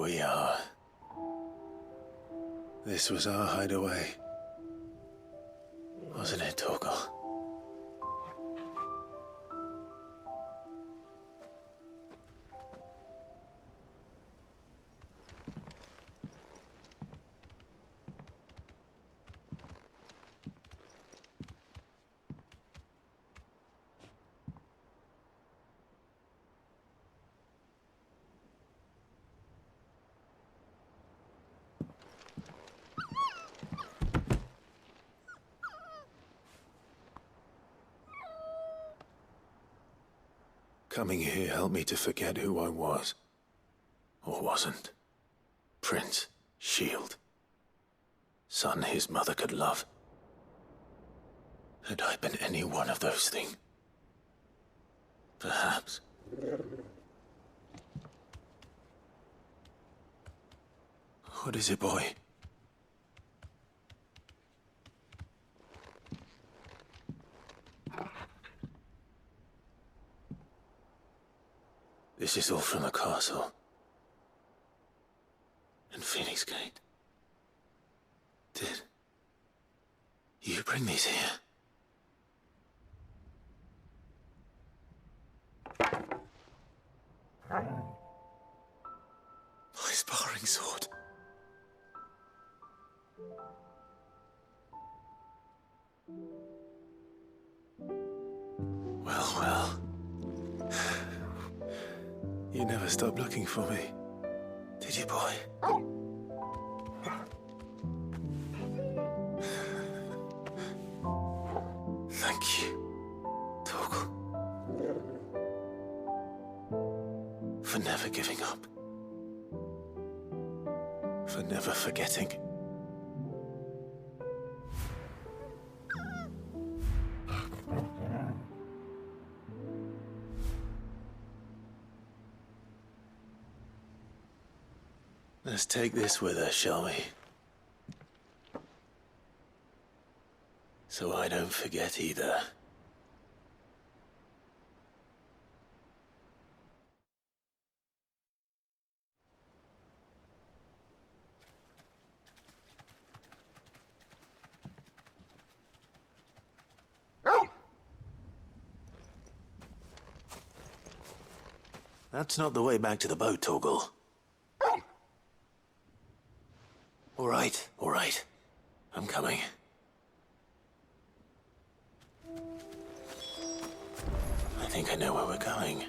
we are. This was our hideaway. Wasn't it, Torgal? Coming here helped me to forget who I was. Or wasn't. Prince, shield. Son his mother could love. Had I been any one of those things? Perhaps. What is it, boy? This is all from the castle. And Phoenix Gate. Did you bring these here? My sparring sword. Well. You never stopped looking for me, did you, boy? Thank you, Torgal, for never giving up, for never forgetting. Let's take this with us, shall we? So I don't forget either. That's not the way back to the boat, Torgal. All right. I'm coming. I think I know where we're going.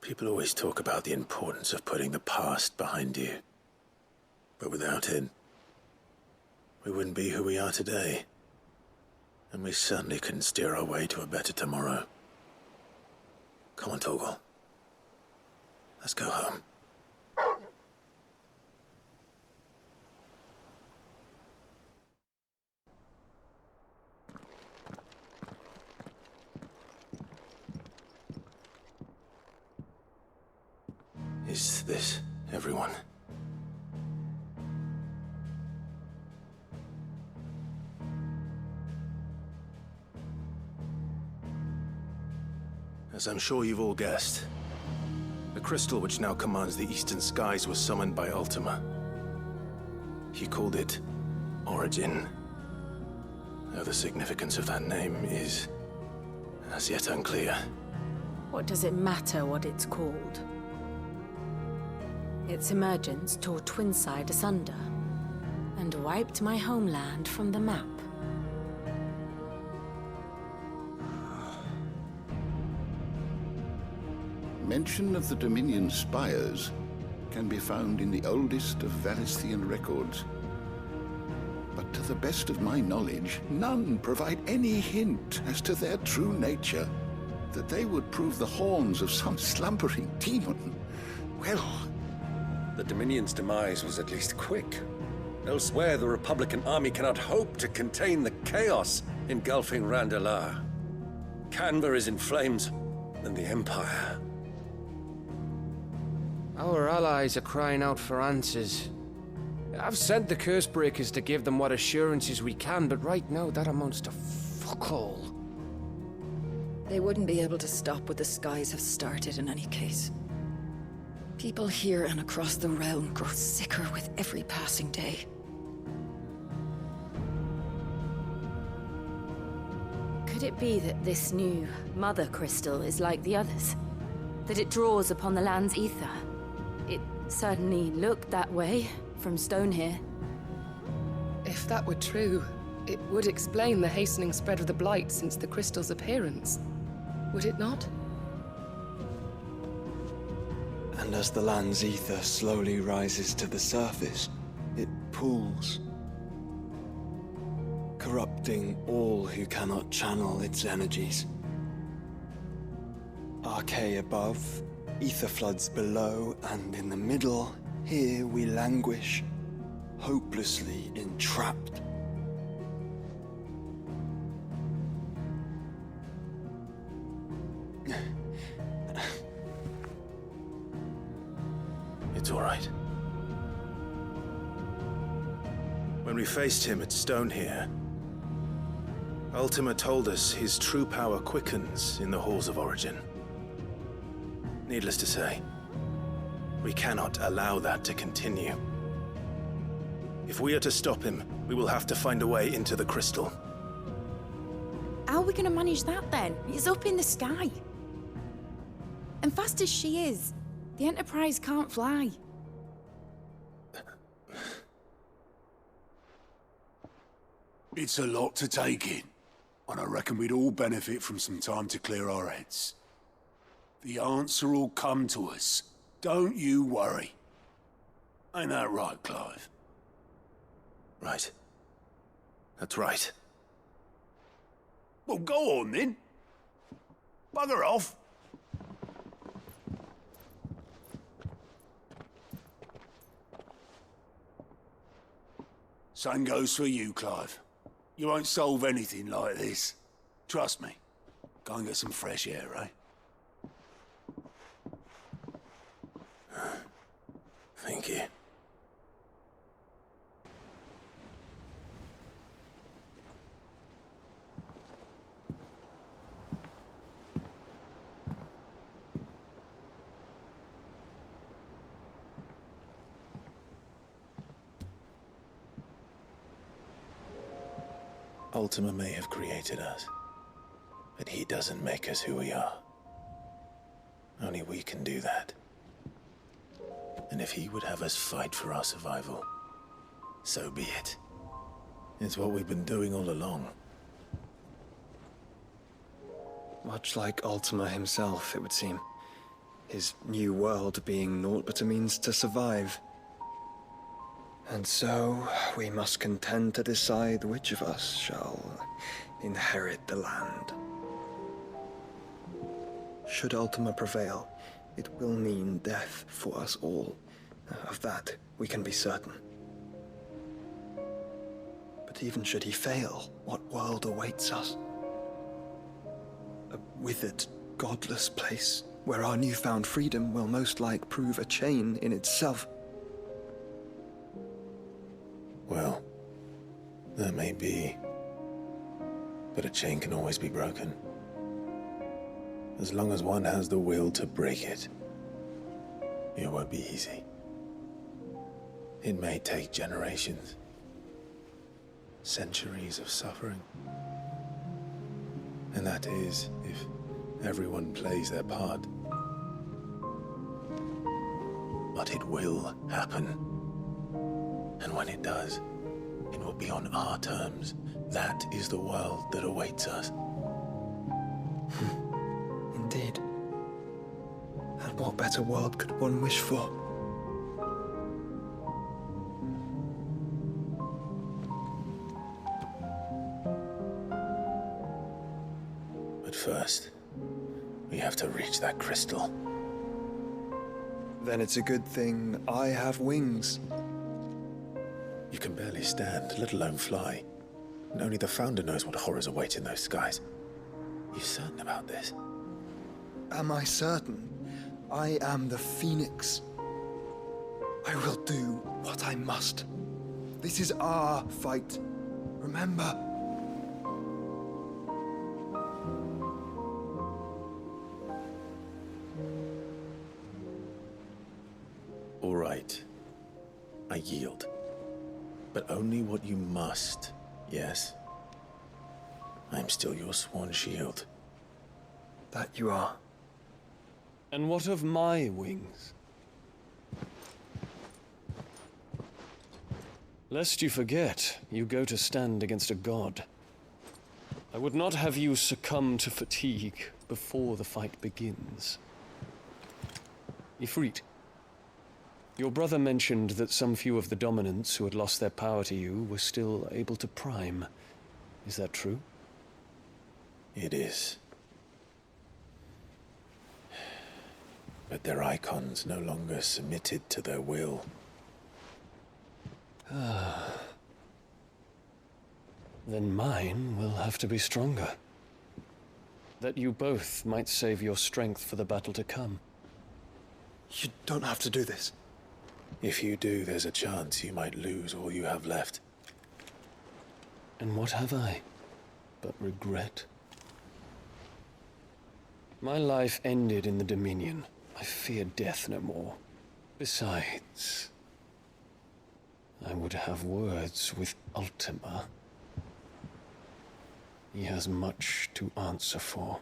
People always talk about the importance of putting the past behind you. But without it, we wouldn't be who we are today. And we certainly couldn't steer our way to a better tomorrow. Come on, Torgal. Let's go home. Is this everyone? As I'm sure you've all guessed, the crystal which now commands the eastern skies was summoned by Ultima. He called it Origin, though the significance of that name is as yet unclear. What does it matter what it's called? Its emergence tore Twinside asunder and wiped my homeland from the map. Mention of the Dominion spires can be found in the oldest of Valisthian records. But to the best of my knowledge, none provide any hint as to their true nature. that they would prove the horns of some slumbering demon. Well, the Dominion's demise was at least quick. Elsewhere, the Republican army cannot hope to contain the chaos engulfing Randalar. Canberra is in flames, and the Empire. Our allies are crying out for answers. I've sent the Cursebreakers to give them what assurances we can, but right now that amounts to fuck all. They wouldn't be able to stop what the skies have started in any case. People here and across the realm grow sicker with every passing day. Could it be that this new Mother Crystal is like the others? That it draws upon the land's ether? It certainly looked that way from stone here. If that were true, it would explain the hastening spread of the Blight since the crystal's appearance. Would it not? And as the land's ether slowly rises to the surface, it pools, corrupting all who cannot channel its energies. Archay above, ether floods below, and in the middle, here we languish, hopelessly entrapped. It's all right. When we faced him at Stone here, Ultima told us his true power quickens in the Halls of Origin. Needless to say, we cannot allow that to continue. If we are to stop him, we will have to find a way into the crystal. How are we going to manage that then? It's up in the sky. And fast as she is, the Enterprise can't fly. It's a lot to take in, and I reckon we'd all benefit from some time to clear our heads. The answer will come to us. Don't you worry. Ain't that right, Clive? Right. That's right. Well, go on then. Bugger off. Same goes for you, Clive. You won't solve anything like this. Trust me. Go and get some fresh air, eh? Thank you. Ultima may have created us, but he doesn't make us who we are. Only we can do that. And if he would have us fight for our survival, so be it. It's what we've been doing all along. Much like Ultima himself, it would seem. His new world being naught but a means to survive. And so, we must contend to decide which of us shall inherit the land. Should Ultima prevail, it will mean death for us all. Of that, we can be certain. But even should he fail, what world awaits us? A withered, godless place, where our newfound freedom will most like prove a chain in itself. Well, that may be, but a chain can always be broken. As long as one has the will to break it, it won't be easy. It may take generations, centuries of suffering. And that is, if everyone plays their part. But it will happen. And when it does, it will be on our terms. That is the world that awaits us. Indeed. And what better world could one wish for? But first, have to reach that crystal. Then it's a good thing I have wings. You can barely stand, let alone fly. And only the Founder knows what horrors await in those skies. You certain about this? Am I certain? I am the Phoenix. I will do what I must. This is our fight. Remember? All right. I yield. But only what you must, yes? I'm still your sworn shield. That you are. And what of my wings? Lest you forget, you go to stand against a god. I would not have you succumb to fatigue before the fight begins. Ifrit, your brother mentioned that some few of the dominants who had lost their power to you were still able to prime. Is that true? It is. But their icons no longer submitted to their will. Then mine will have to be stronger. That you both might save your strength for the battle to come. You don't have to do this. If you do, there's a chance you might lose all you have left. And what have I but regret? My life ended in the Dominion. I fear death no more. Besides, I would have words with Ultima. He has much to answer for.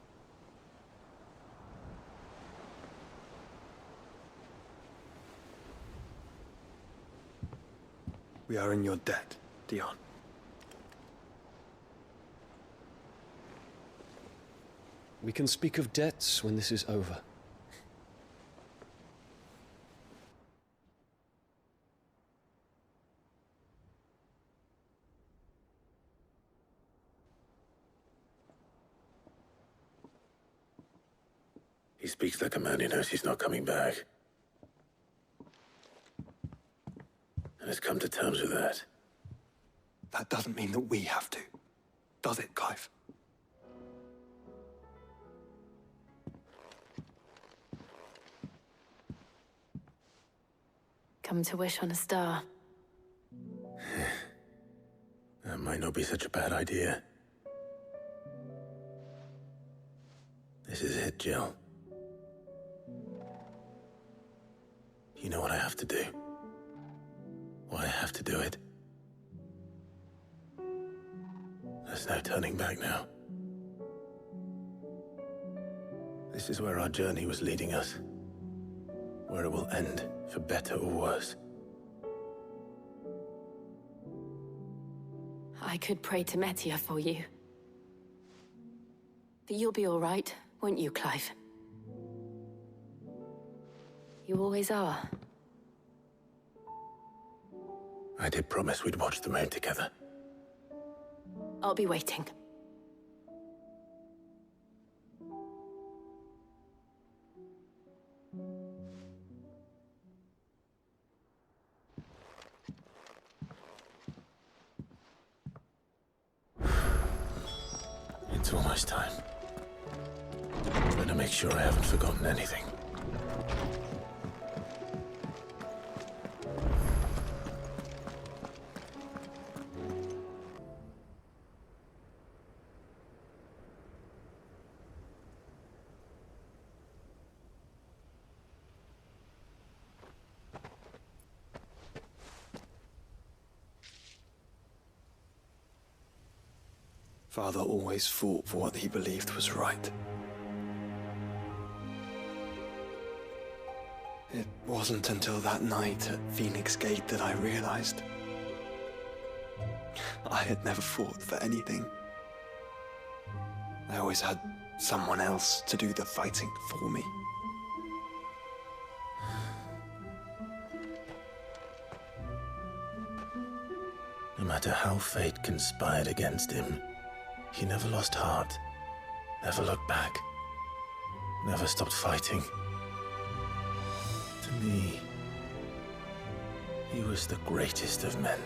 We are in your debt, Dion. We can speak of debts when this is over. He speaks like a man who knows he's not coming back. And has come to terms with that. That doesn't mean that we have to, does it, Clive? Come to wish on a star. That might not be such a bad idea. This is it, Jill. You know what I have to do. Why I have to do it. There's no turning back now. This is where our journey was leading us. Where it will end, for better or worse. I could pray to Metia for you. But you'll be all right, won't you, Clive? You always are. I did promise we'd watch the moon together. I'll be waiting. It's almost time. Better make sure I haven't forgotten anything. Father always fought for what he believed was right. It wasn't until that night at Phoenix Gate that I realized I had never fought for anything. I always had someone else to do the fighting for me. No matter how fate conspired against him, he never lost heart, never looked back. never stopped fighting. To me, he was the greatest of men.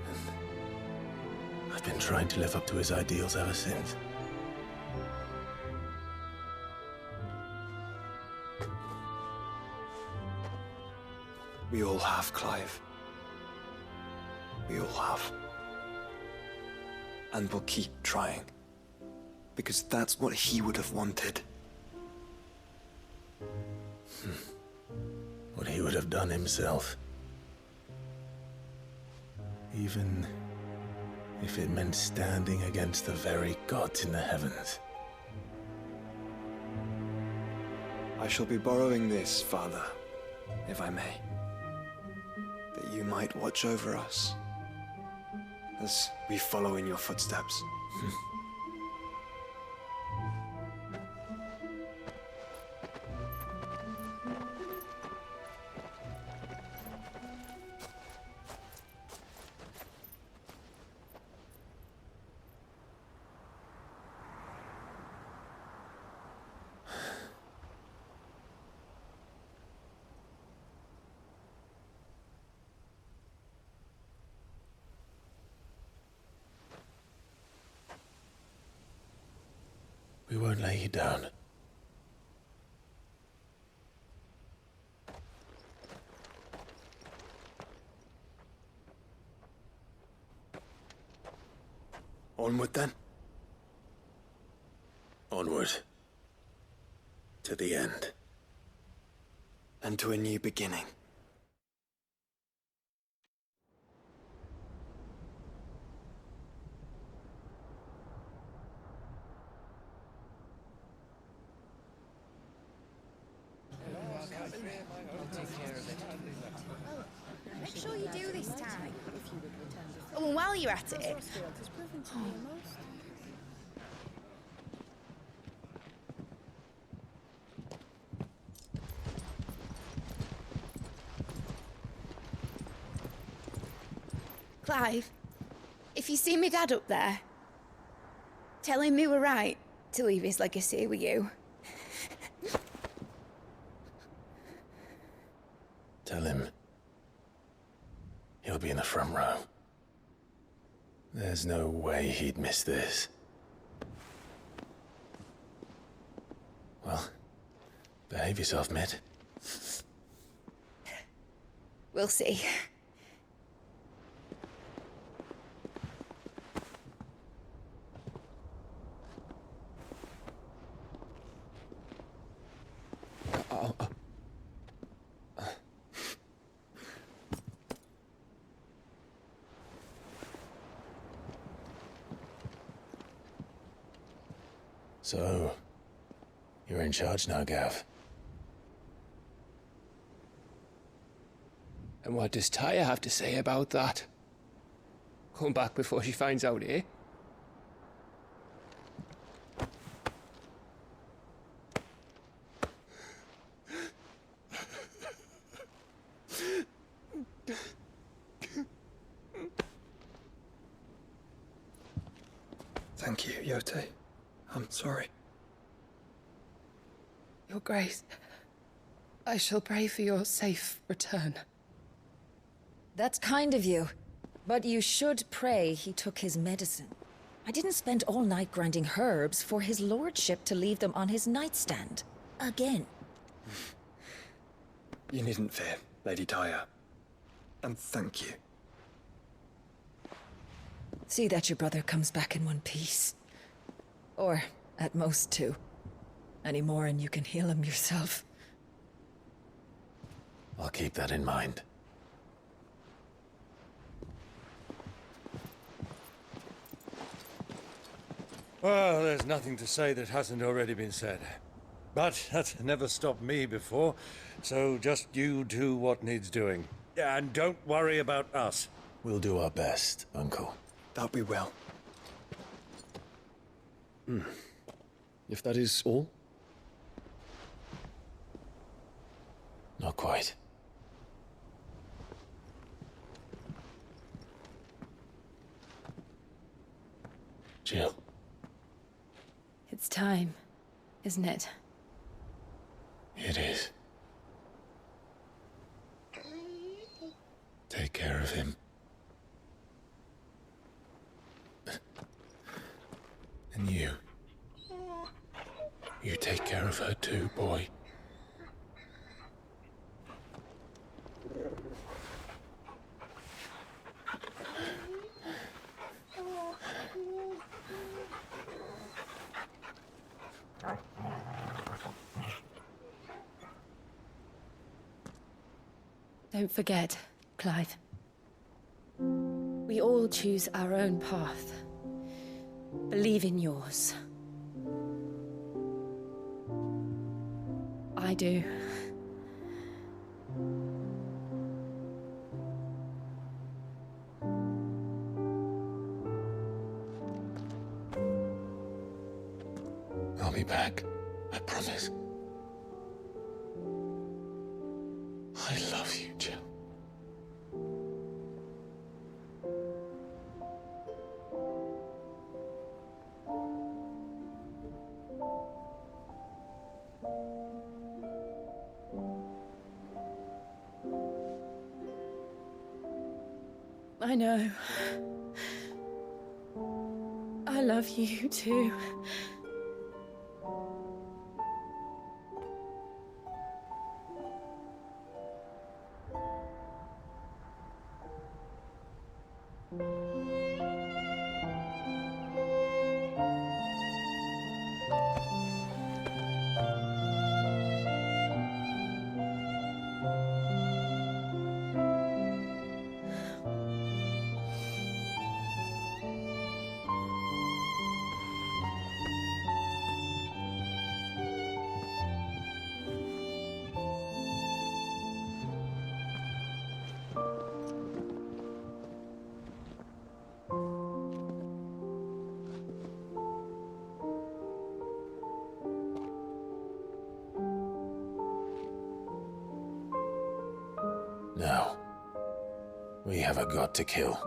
And I've been trying to live up to his ideals ever since. We all have, Clive. We all have. And we'll keep trying. Because that's what he would have wanted. What he would have done himself. Even if it meant standing against the very gods in the heavens. I shall be borrowing this, Father, if I may. That you might watch over us as we follow in your footsteps. We won't lay you down. Onward then. Onward. To the end. And to a new beginning. Make sure you do this time. Oh, and while you're at it... Clive, if you see me dad up there, tell him we were right to leave his legacy with you. Tell him he'll be in the front row. There's no way he'd miss this. Well, behave yourself, Mid. We'll see. So, you're in charge now, Gav. And what does Tyre have to say about that? Come back before she finds out, eh? Thank you, Yote. I'm sorry. Your Grace, I shall pray for your safe return. That's kind of you. But you should pray he took his medicine. I didn't spend all night grinding herbs for his lordship to leave them on his nightstand. Again. You needn't fear, Lady Tyre. And thank you. See that your brother comes back in one piece. Or, at most, two. Any more and you can heal him yourself. I'll keep that in mind. Well, there's nothing to say that hasn't already been said. But that's never stopped me before, so just you do what needs doing. And don't worry about us. We'll do our best, Uncle. That we will. If that is all? Not quite. Jill. It's time, isn't it? It is. Take care of him. And you. You take care of her too, boy. Don't forget, Clive. We all choose our own path. Believe in yours. I do. I'll be back. I promise. I love you, Jill. I know. I love you too. Now, we have a god to kill.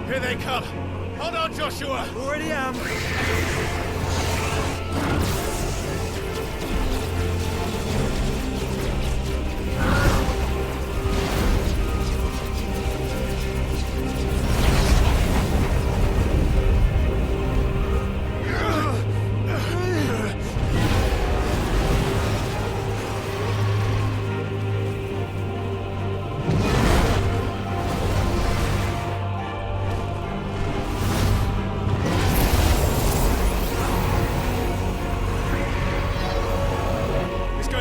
Here they come! Hold on, Joshua! Already am!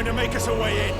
To make us a way in.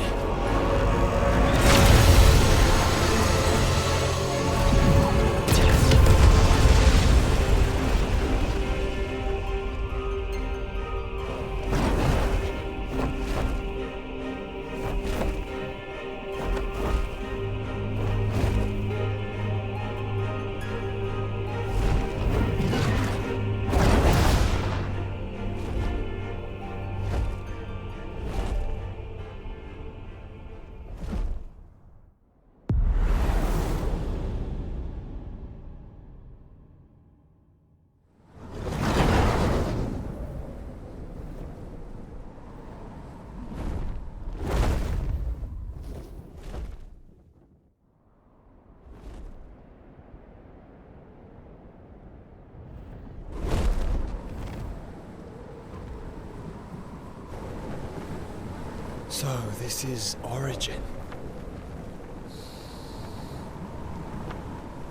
So, this is Origin.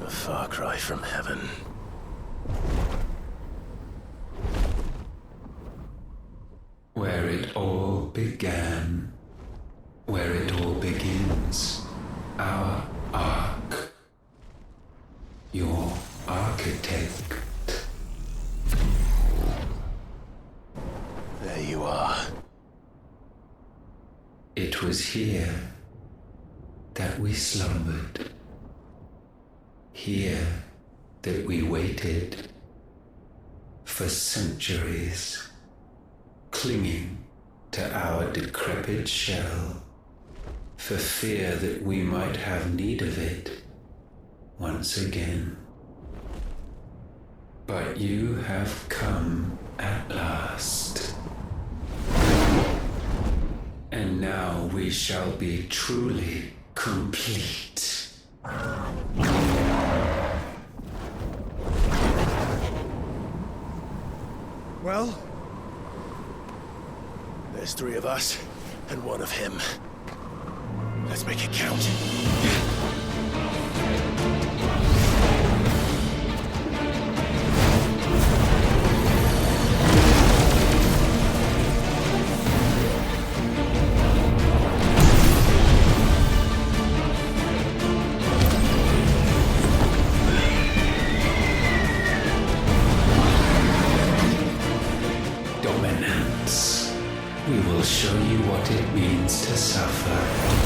A far cry from heaven. Where it all began, where it all begins, our ark, your architect. There you are. It was here that we slumbered, here that we waited for centuries, clinging to our decrepit shell, for fear that we might have need of it once again. But you have come at last. And now we shall be truly complete. Well, there's 3 of us and 1 of him. Let's make it count. We will show you what it means to suffer.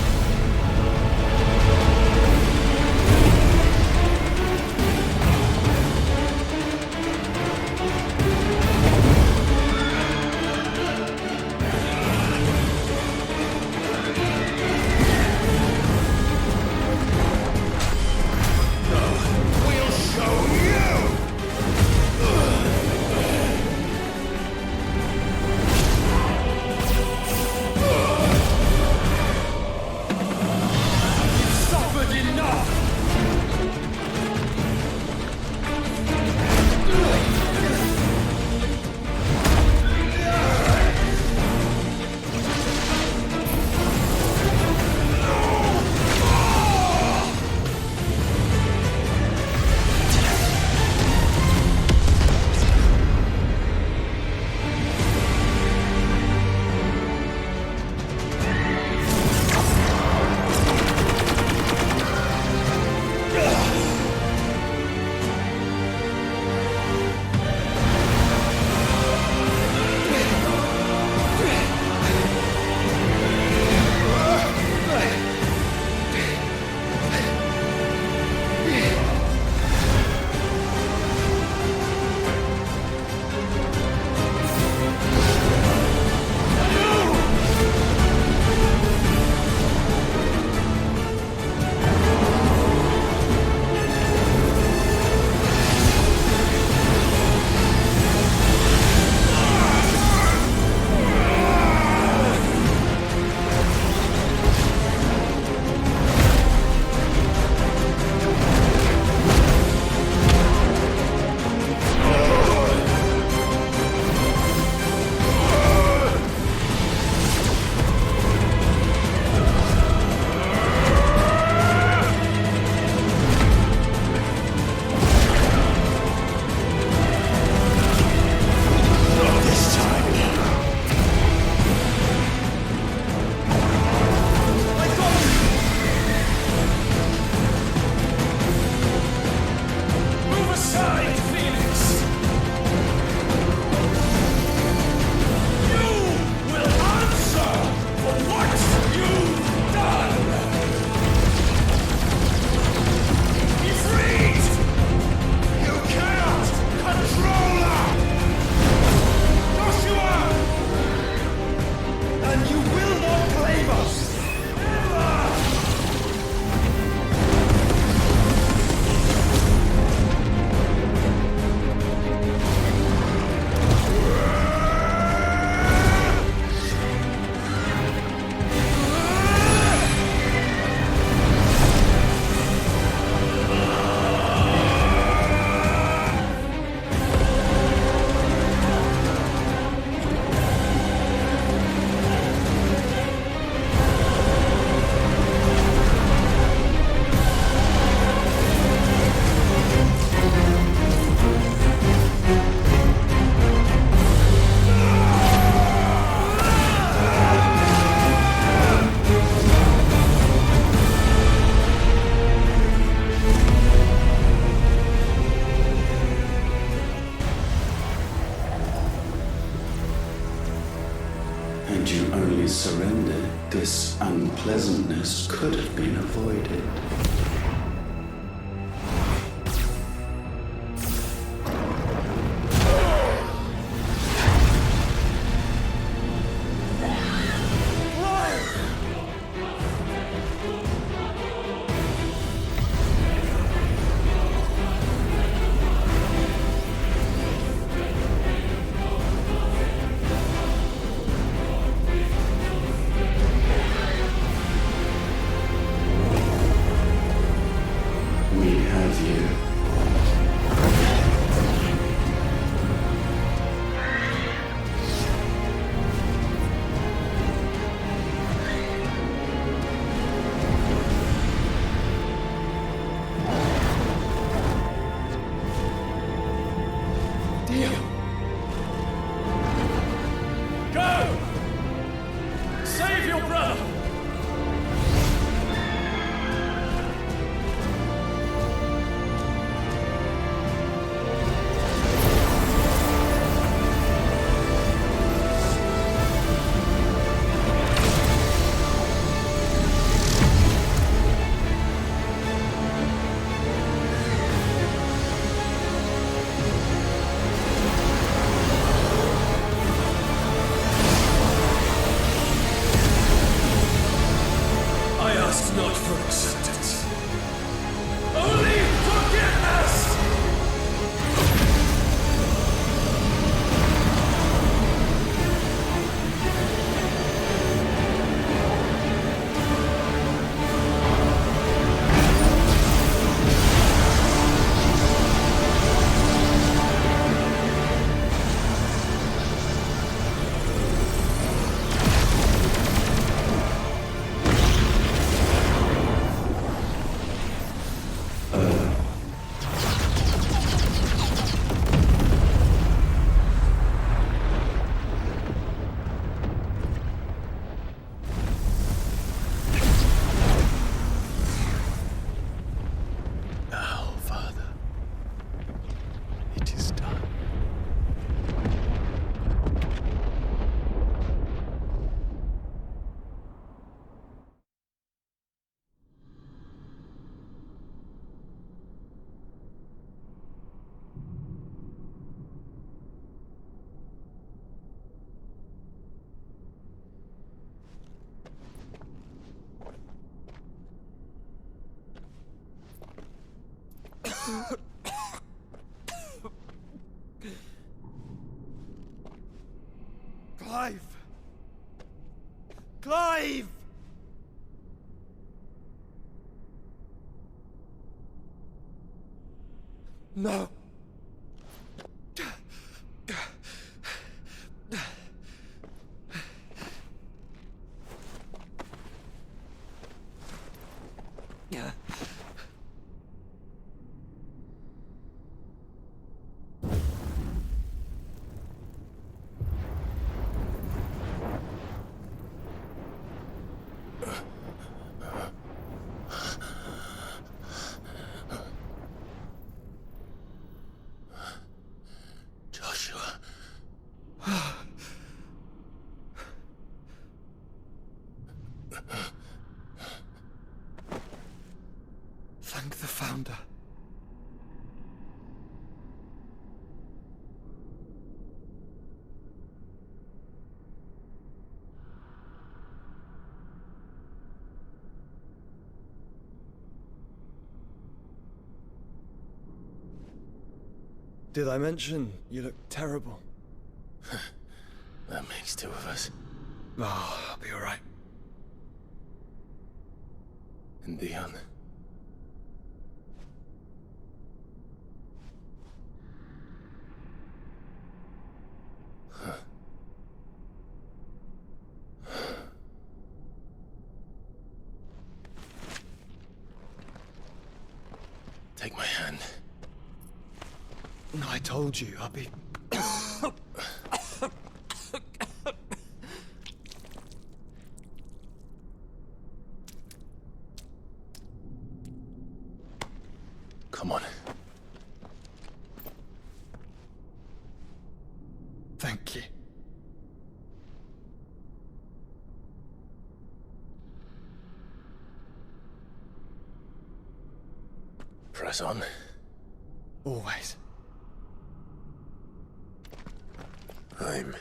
Had you only surrendered, this unpleasantness could have been avoided. Clive! Clive! No! Thank the Founder. Did I mention you look terrible? That makes two of us. Oh, I'll be alright. And Dion. Take my hand. I told you, I'll be... Come on. Thank you. Press on. Always. I'm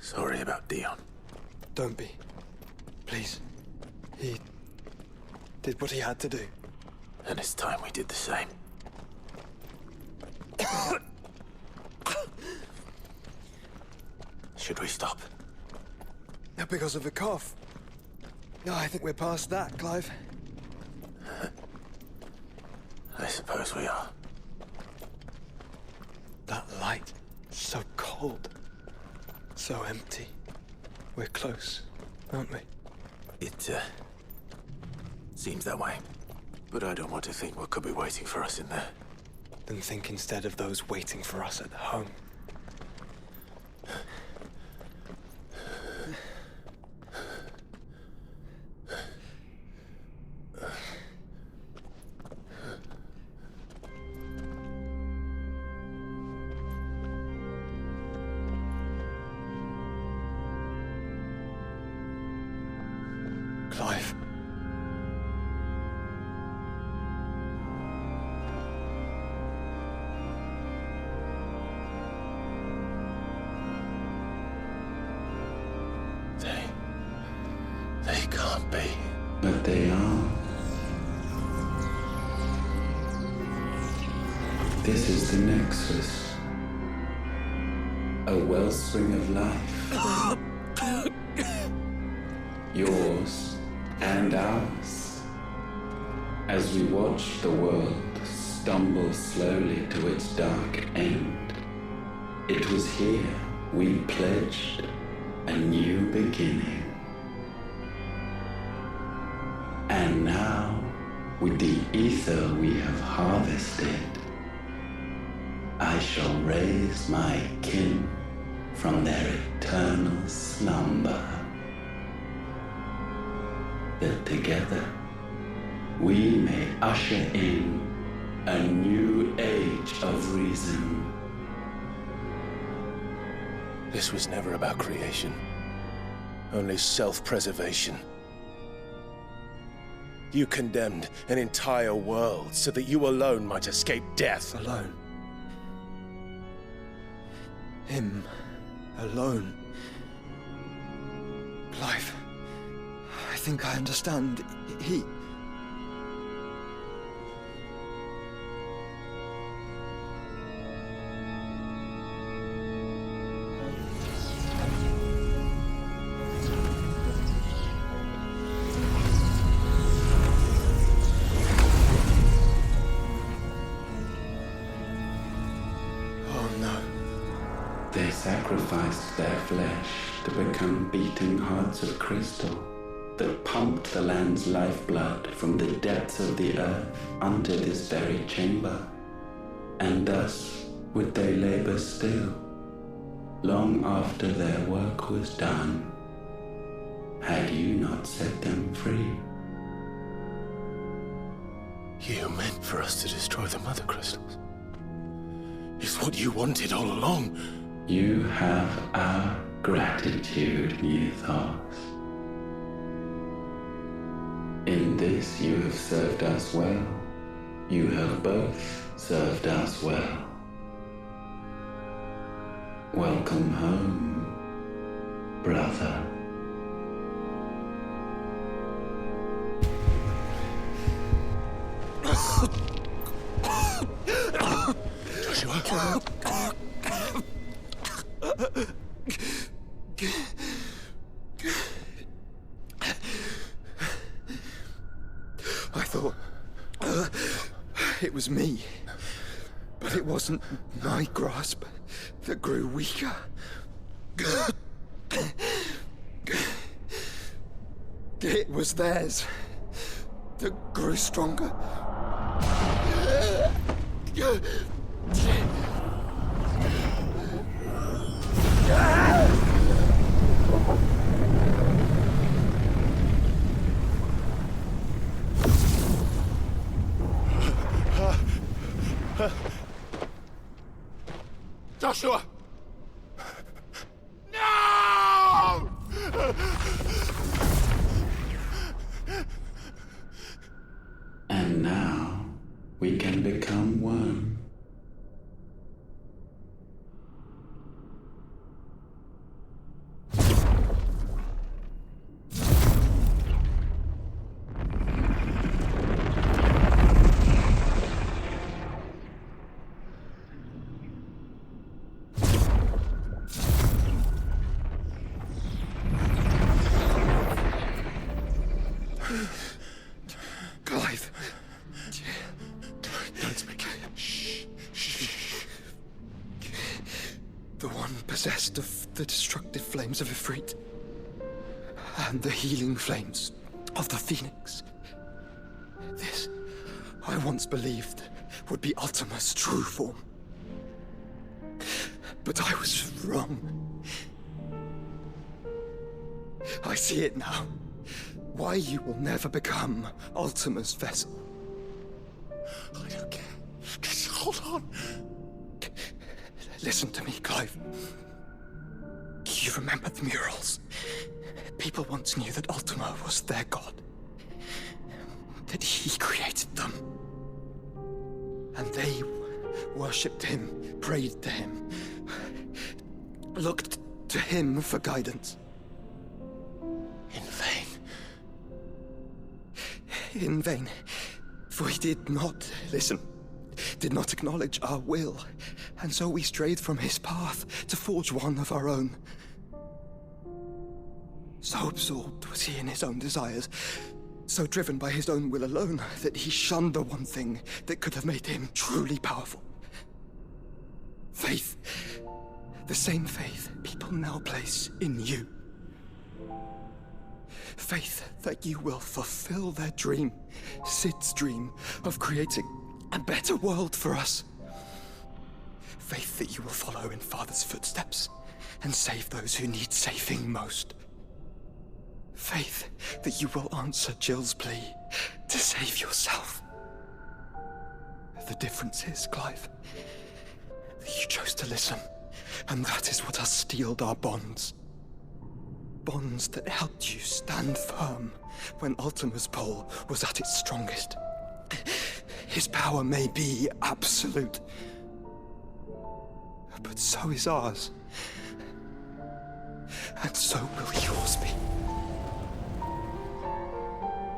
sorry about Dion. Don't be. Please. He did what he had to do. And it's time we did the same. Should we stop? Not because of the cough. No, I think we're past that, Clive. I suppose we are. That light, so cold. So empty. We're close, aren't we? It, seems that way. But I don't want to think what could be waiting for us in there. Then think instead of those waiting for us at home. Clive. They can't be. But they are. This is the Nexus. A wellspring of life. Yours and ours. As we watch the world stumble slowly to its dark end, it was here we pledged a new beginning. And now, with the ether we have harvested, I shall raise my kin from their eternal slumber. That together we may usher in a new age of reason. This was never about creation. Only self-preservation. You condemned an entire world so that you alone might escape death. Alone. Him. Alone. Clive. I think I understand. He... They sacrificed their flesh to become beating hearts of crystal that pumped the land's lifeblood from the depths of the earth unto this very chamber. And thus would they labor still, long after their work was done, had you not set them free. You meant for us to destroy the Mother Crystals. It's what you wanted all along. You have our gratitude, Newthos. In this you have served us well. You have both served us well. Welcome home, brother. Joshua? I thought it was me, but it wasn't my grasp that grew weaker. It was theirs that grew stronger. Joshua! No! And now, taste of the destructive flames of Ifrit and the healing flames of the Phoenix. This, I once believed, would be Ultima's true form. But I was wrong. I see it now. Why you will never become Ultima's vessel. I don't care. Just hold on. Listen to me, Clive. You remember the murals? People once knew that Ultima was their god. That he created them. And they worshipped him, prayed to him, looked to him for guidance. In vain. In vain. For he did not listen, did not acknowledge our will, and so we strayed from his path to forge one of our own. So absorbed was he in his own desires, so driven by his own will alone, that he shunned the one thing that could have made him truly powerful. Faith. The same faith people now place in you. Faith that you will fulfill their dream, Sid's dream, of creating a better world for us. Faith that you will follow in Father's footsteps and save those who need saving most. Faith that you will answer Jill's plea to save yourself. The difference is, Clive, that you chose to listen, and that is what has steeled our bonds. Bonds that helped you stand firm when Ultima's pull was at its strongest. His power may be absolute, but so is ours. And so will yours be.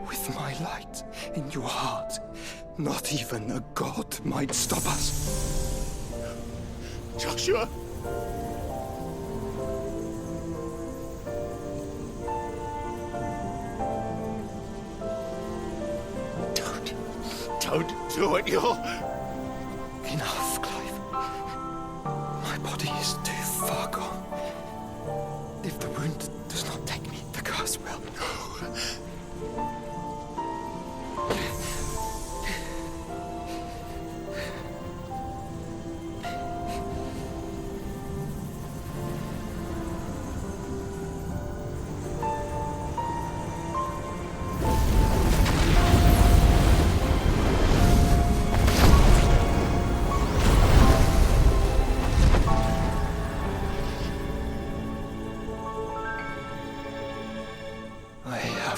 With my light in your heart, not even a god might stop us. Joshua! Don't do it, you're... Enough, Clive. My body is too far gone. If the wound does not take me, the curse will.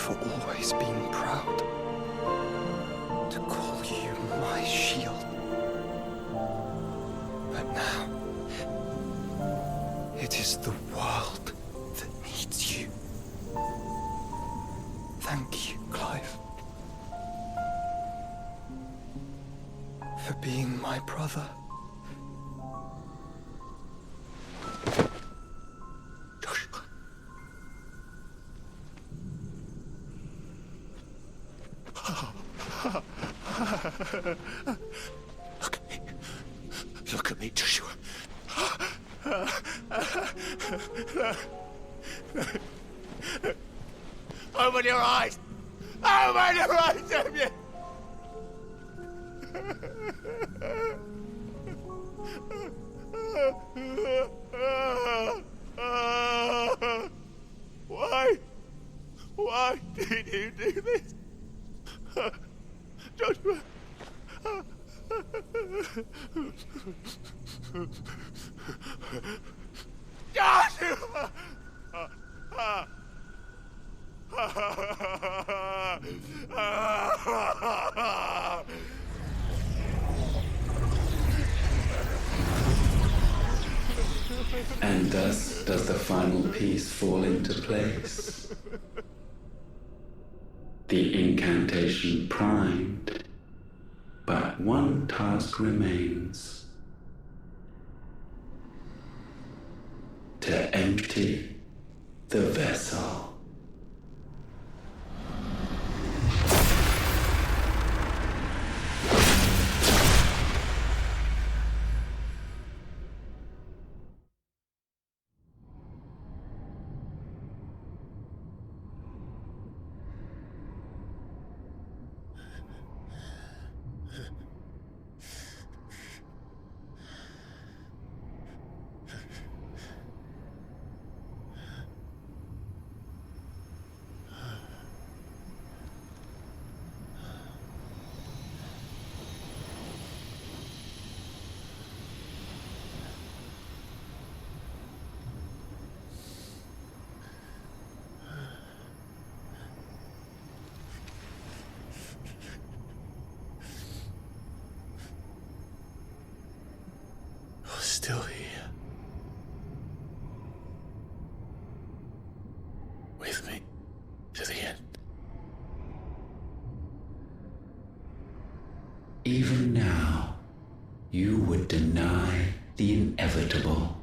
Always been proud to call you my shield. But now, it is the world that needs you. Thank you, Clive, for being my brother. Look at me, Joshua. Open your eyes! Open your eyes, Damien! Why did you do this? Joshua! Joshua! And thus does the final piece fall into place. The incantation primed, but one task remains: to empty the vessel. still here. With me to the end. Even now, you would deny the inevitable.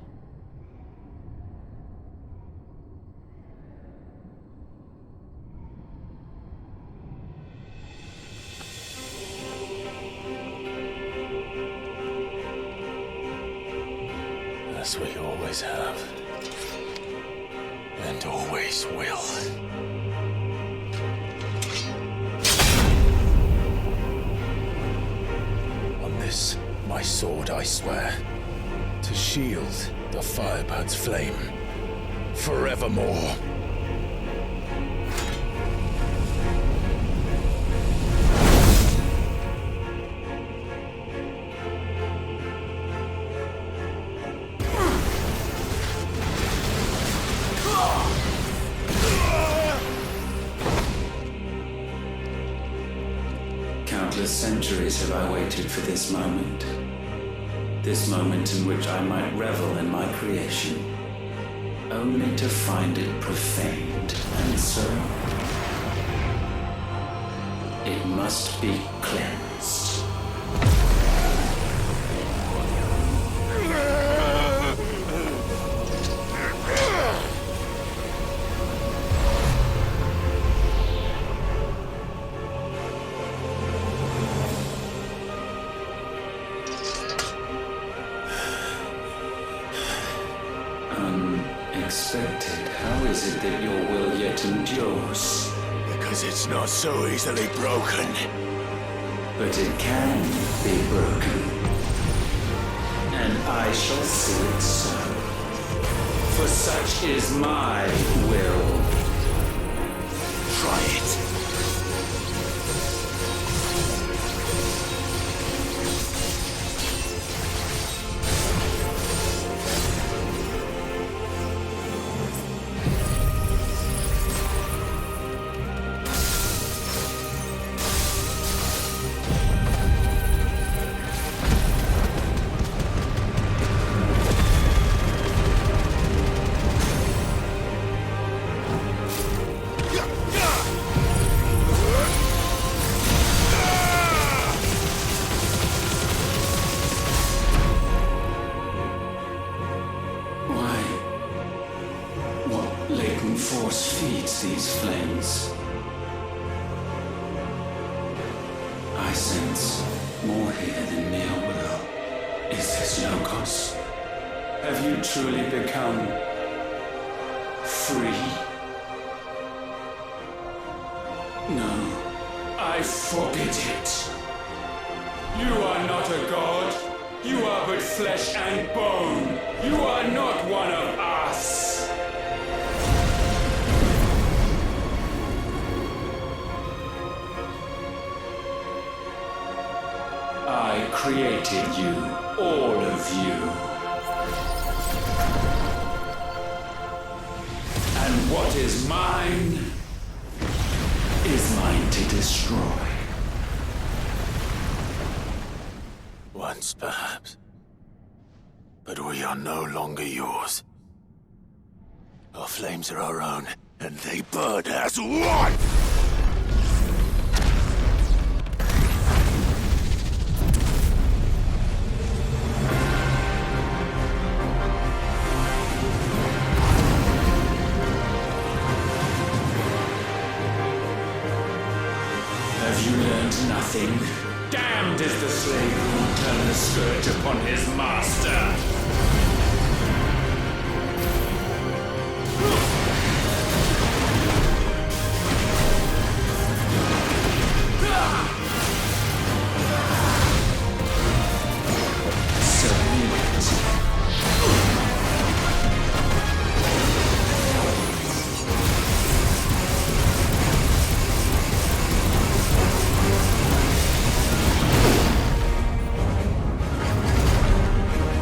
As we always have, and always will. On this, my sword, I swear, to shield the Firebird's flame forevermore. Countless centuries have I waited for this moment. This moment in which I might revel in my creation, only to find it profaned, and so it must be cleansed. Unexpected. How is it that your will yet endures? Because it's not so easily broken. But it can be broken. And I shall see it so. For such is my will. Try it. Force feeds these flames. I sense more here than mere will. Is this Logos? Have you truly become free? No, I forbid it. You are not a god. You are but flesh and bone. You are not one of us. I created you, all of you. And what is mine to destroy. Once, perhaps. But we are no longer yours. Our flames are our own, and they burn as one! Have you learned nothing? Damned is the slave who will turn the scourge upon his master!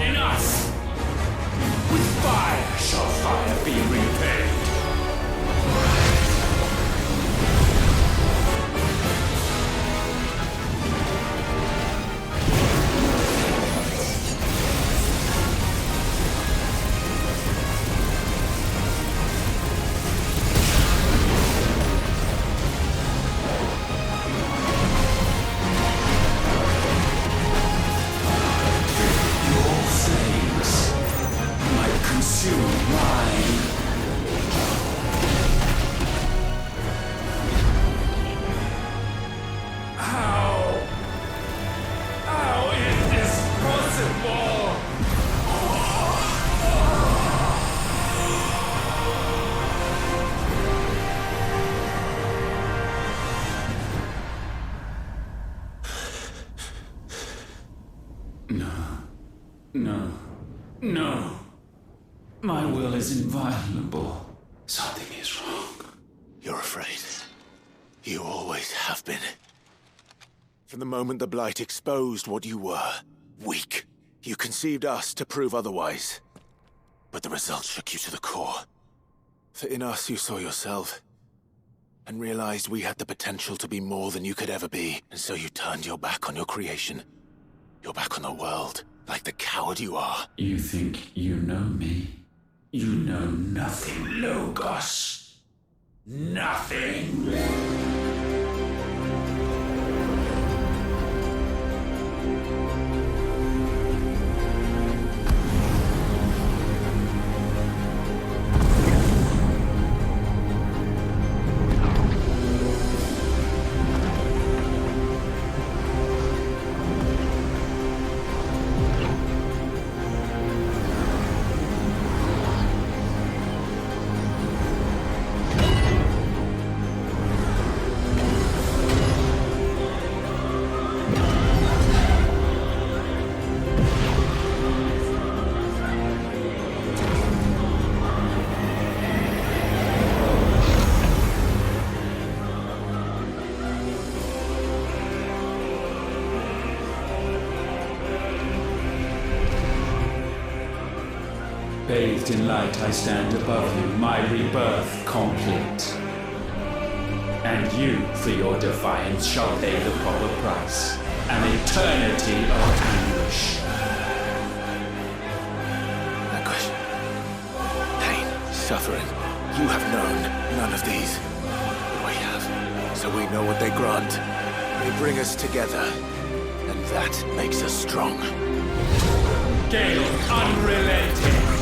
Enough! No. My will is inviolable. Something is wrong. You're afraid. You always have been. From the moment the Blight exposed what you were, weak, you conceived us to prove otherwise. But the results shook you to the core. For in us you saw yourself, and realized we had the potential to be more than you could ever be, and so you turned your back on your creation. Your back on the world, like the coward you are. You think you know me? You know nothing, Logos. Nothing! Bathed in light, I stand above you, my rebirth complete. And you, for your defiance, shall pay the proper price. An eternity of anguish. Anguish. Pain. Suffering. You have known none of these. But we have. So we know what they grant. They bring us together. And that makes us strong. Gale unrelenting.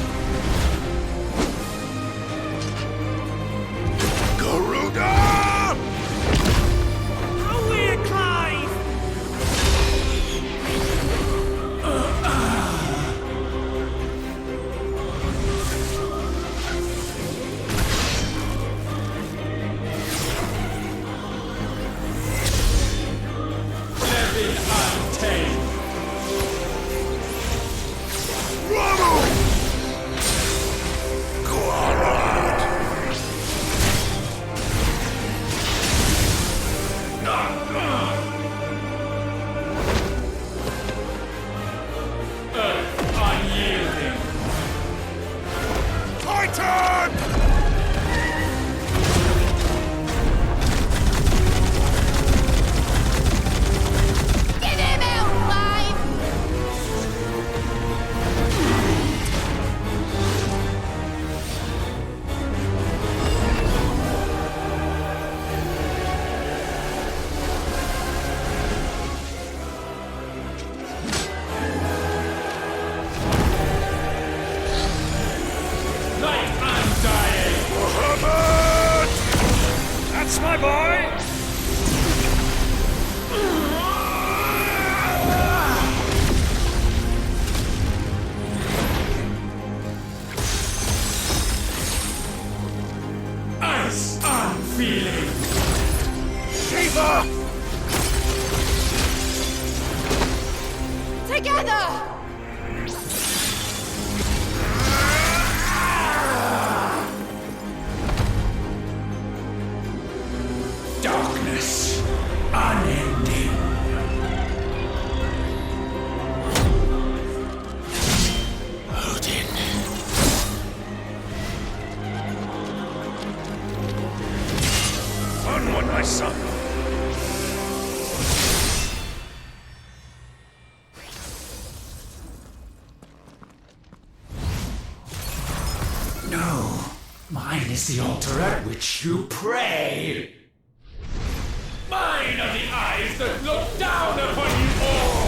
The altar at which you pray. Mine are the eyes that look down upon you all.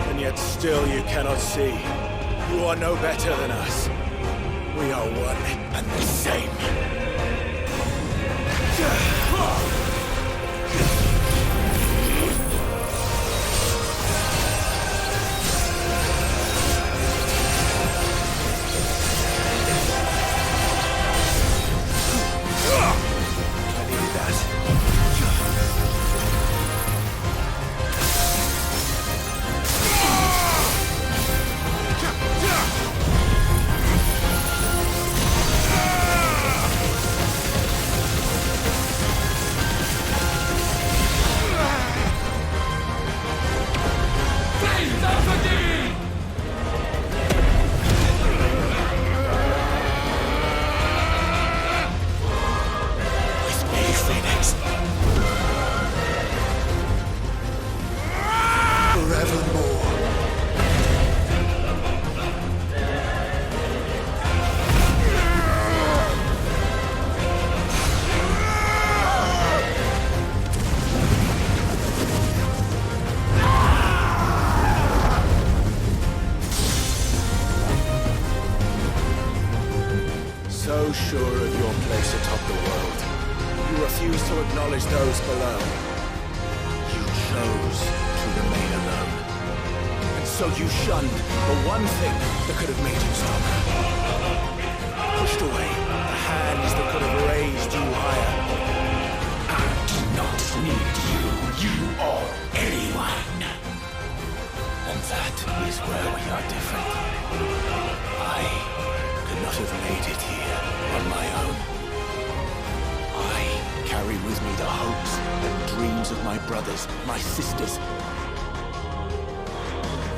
And yet still you cannot see. You are no better than us. We are one and the same. so sure of your place atop the world, you refuse to acknowledge those below. You chose to remain alone. And so you shunned the one thing that could have made you stronger. Pushed away the hands that could have raised you higher. I do not need you, you or anyone. And that is where we are different. I could not have made it here on my own. I carry with me the hopes and dreams of my brothers, my sisters.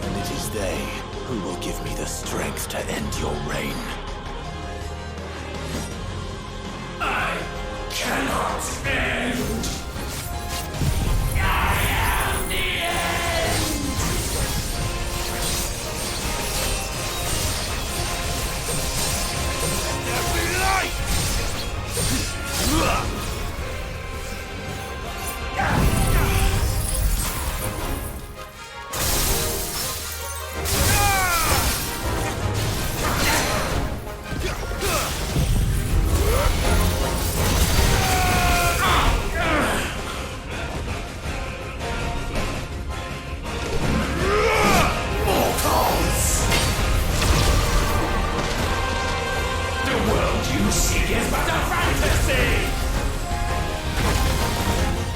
And it is they who will give me the strength to end your reign. I cannot end. I am the end. There be light!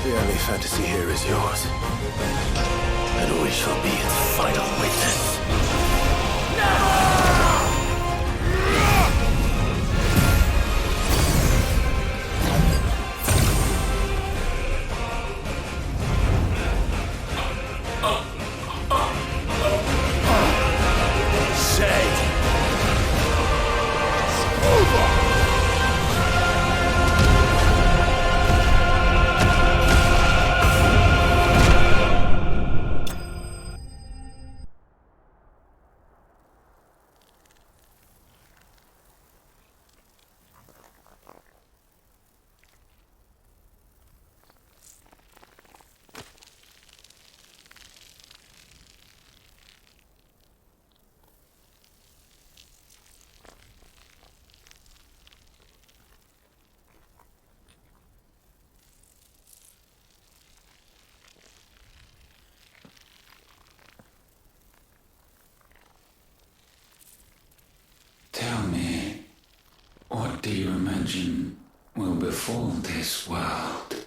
The early fantasy here is yours, and we shall be its final witness. Said! It's over! Tell me, what do you imagine will befall this world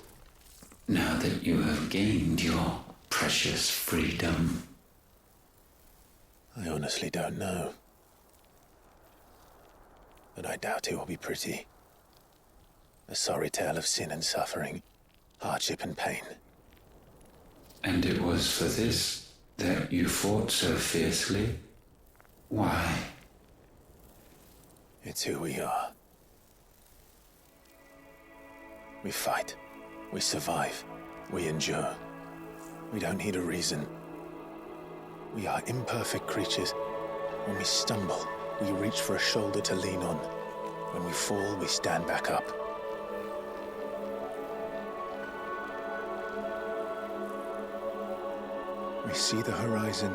now that you have gained your precious freedom? I honestly don't know. But I doubt it will be pretty. A sorry tale of sin and suffering, hardship and pain. And it was for this that you fought so fiercely? Why? It's who we are. We fight. We survive. We endure. We don't need a reason. We are imperfect creatures. When we stumble, we reach for a shoulder to lean on. When we fall, we stand back up. We see the horizon,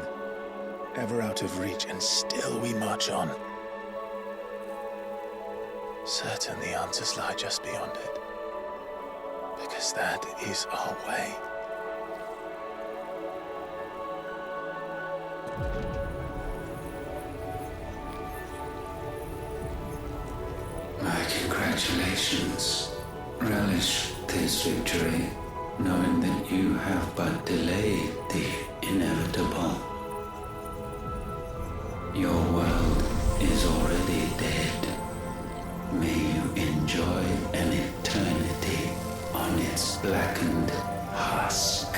ever out of reach, and still we march on. Certain the answers lie just beyond it, because that is our way. My congratulations. Relish this victory, knowing that you have but delayed the inevitable. Your world is already dead. May you enjoy an eternity on its blackened husk.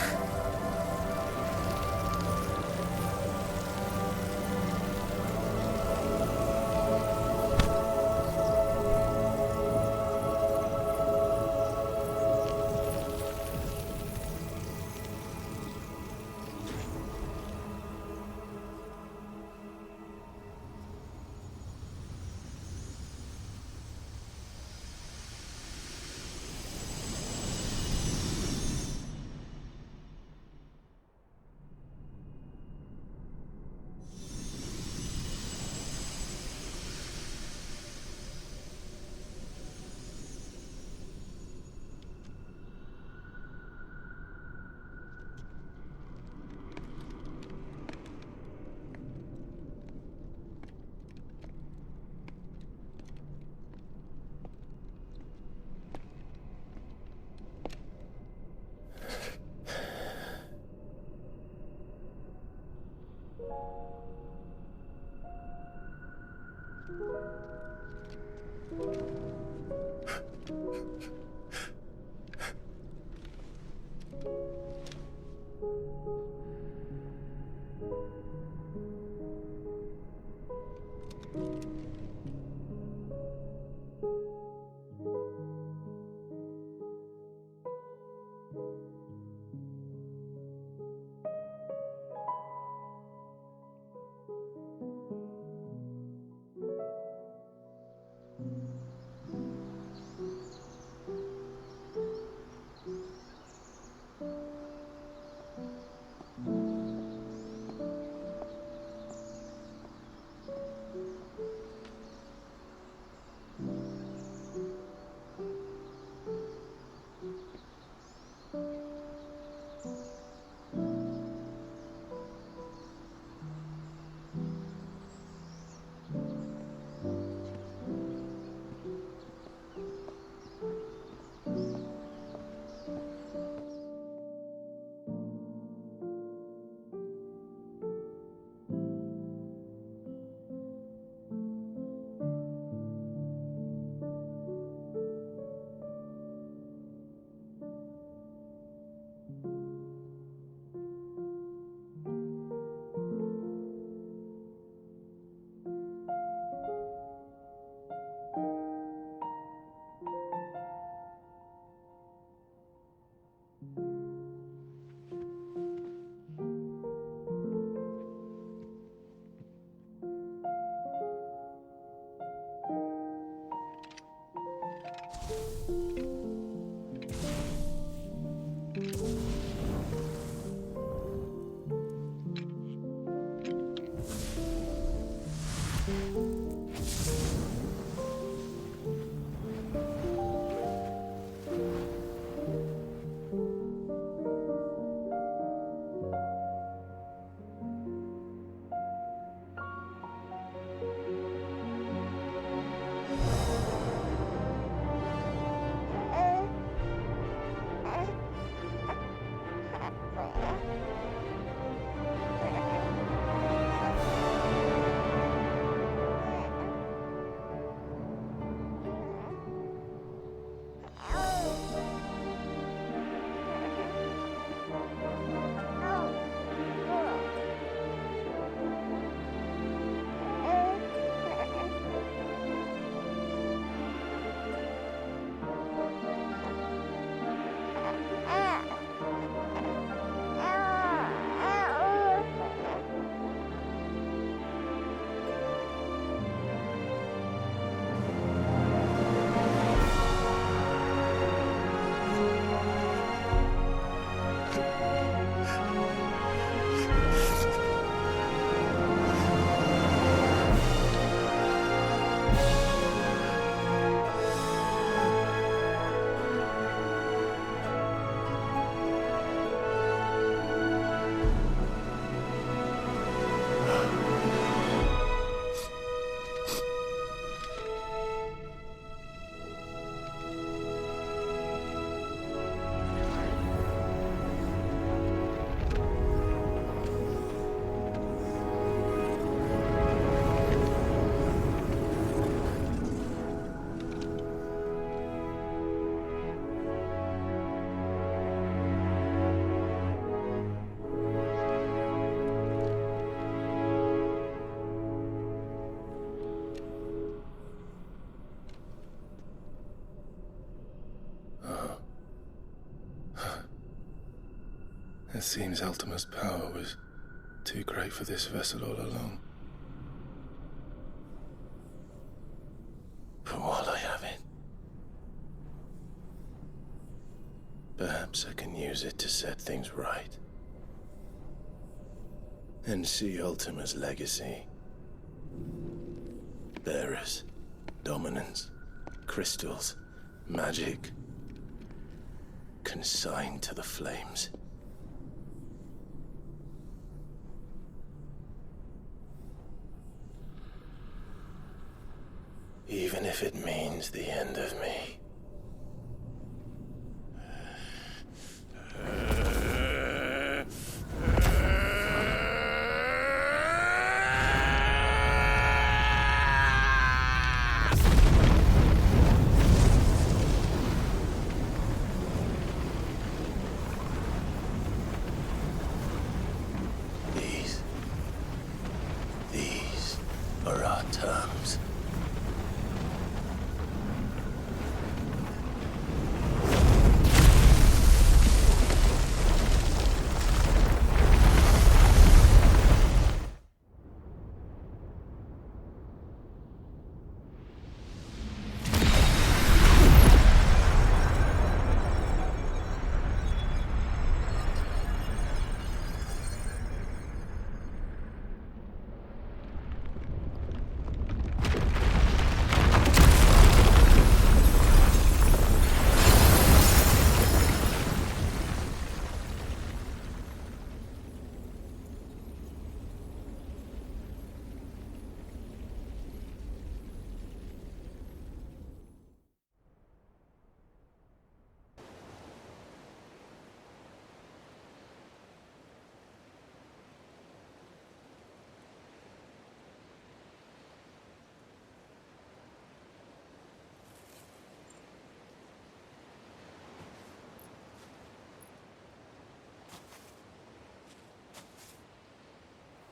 It seems Ultima's power was too great for this vessel all along. But while I have it, perhaps I can use it to set things right. And see Ultima's legacy. Bearers, dominance, crystals, magic, consigned to the flames. Even if it means the end of me.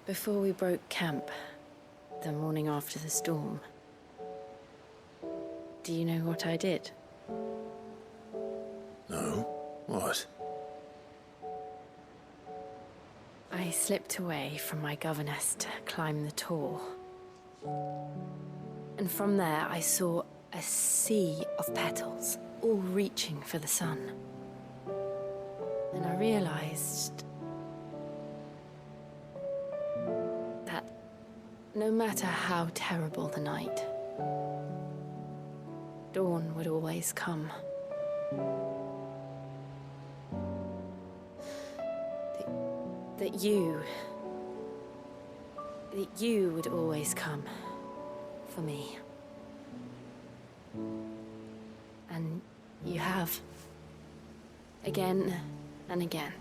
Before we broke camp, the morning after the storm, do you know what I did? No? What? I slipped away from my governess to climb the tor. And from there I saw a sea of petals, all reaching for the sun. And I realized that no matter how terrible the night, dawn would always come. That you would always come for me. And you have. Again and again.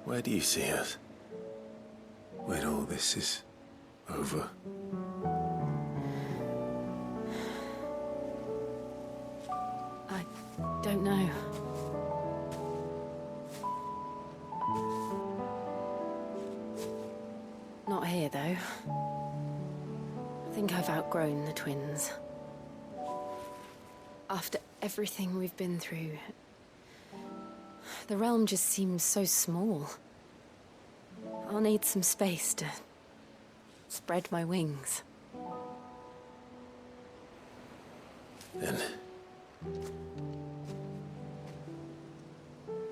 Where do you see us? When all this is over? I don't know. Not here, though. I think I've outgrown the twins. After everything we've been through, the realm just seems so small. I'll need some space to spread my wings. Then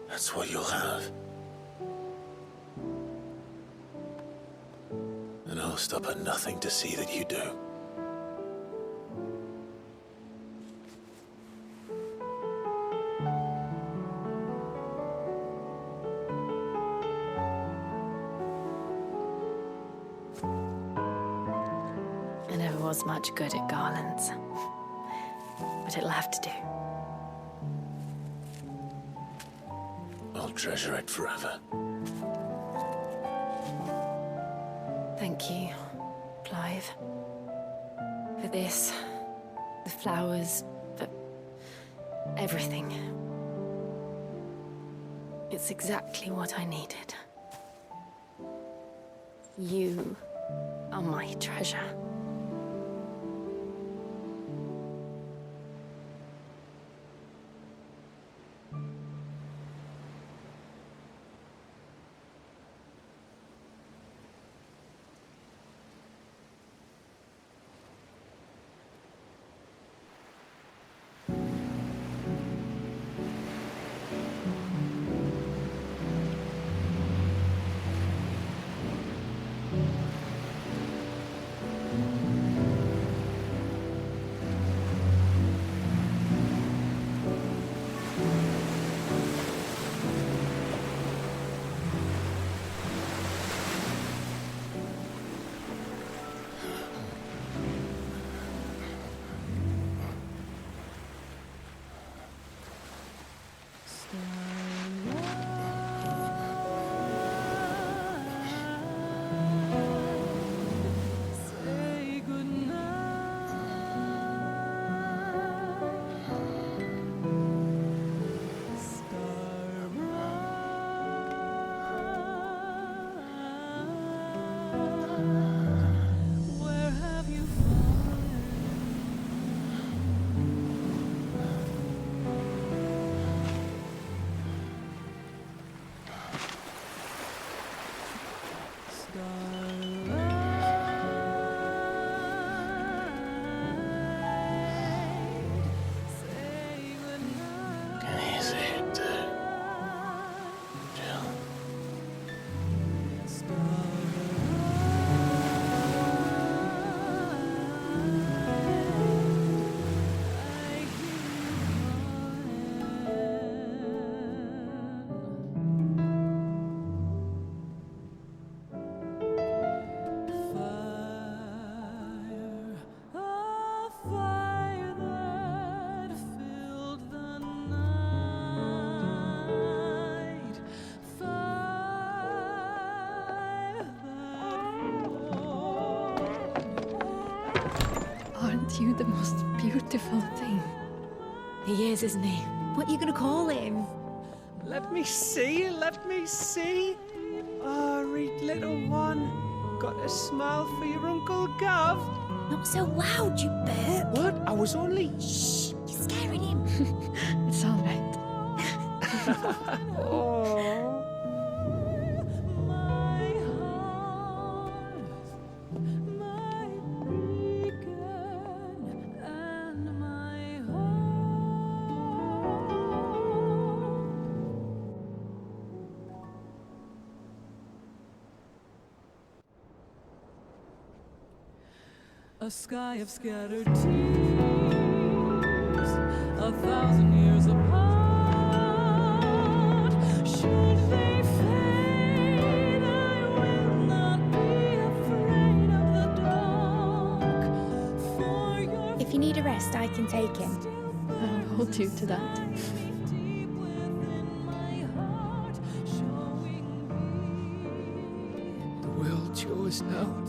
that's what you'll have. And I'll stop at nothing to see that you do. I never was much good at garlands, but it'll have to do. I'll treasure it forever. Thank you, Clive. For this, the flowers, for everything. It's exactly what I needed. You are my treasure. Aren't you the most beautiful thing He is, isn't he? What are you going to call him? Let me see, let me see. Oh, read little one. Got a smile for your Uncle Gav. Not so loud, you burp. What? I was only... Shh, you're scaring him. It's all right. Oh. A sky of scattered tears, 1,000 years apart. Should they fade, I will not be afraid of the dark. For your If you need a rest, I can take him. I'll do to that. deep within my heart, showing The world's yours now.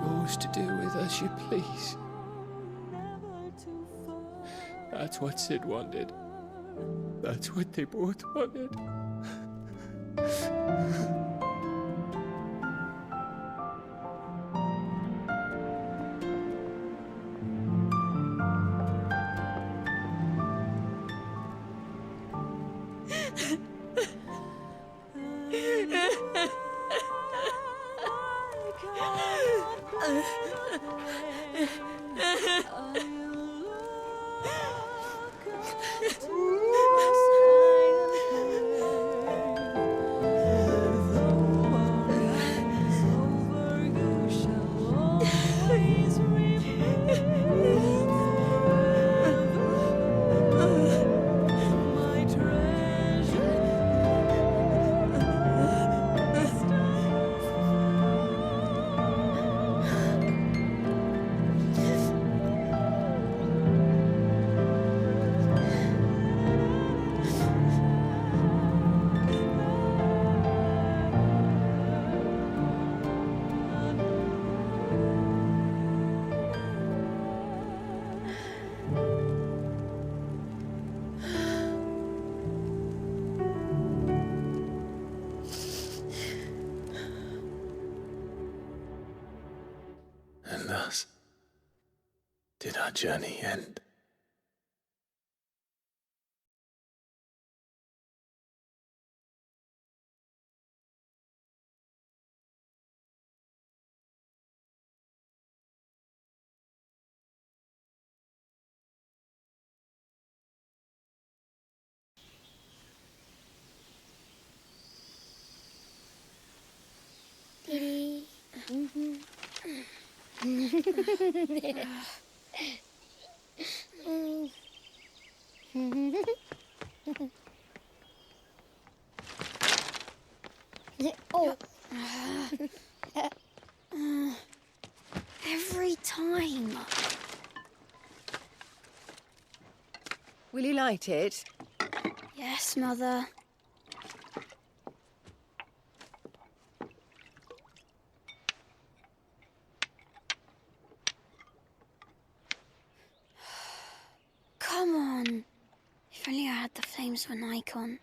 Yours to do with as you please. That's what Sid wanted. That's what they both wanted. And thus did our journey end. Every time. Will you light it? Yes, Mother. Come on. If only I had the flames of an icon.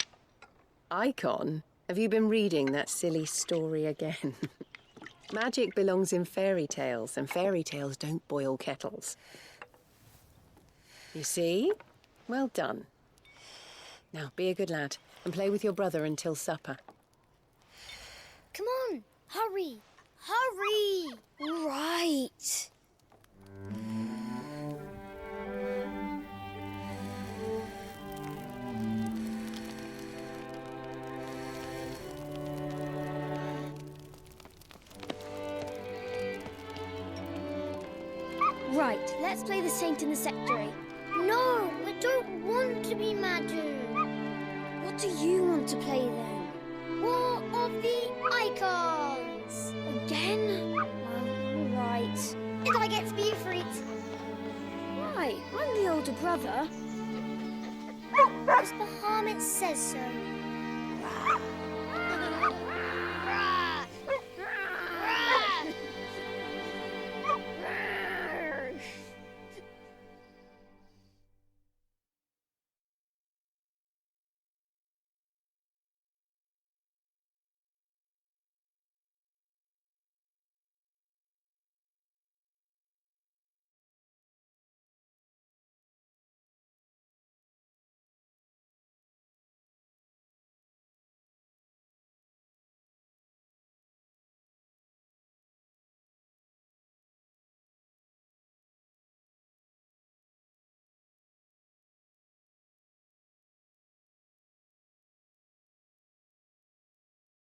Icon? Have you been reading that silly story again? Magic belongs in fairy tales, and fairy tales don't boil kettles. You see? Well done. Now, be a good lad and play with your brother until supper. Come on, hurry! Hurry! All right. Right, let's play the saint in the sectary. No, I don't want to be Madhu. What do you want to play then? War of the Icons! Again? All right. And I get to be Ifrit. Why? I'm the older brother. Because Bahamut says so.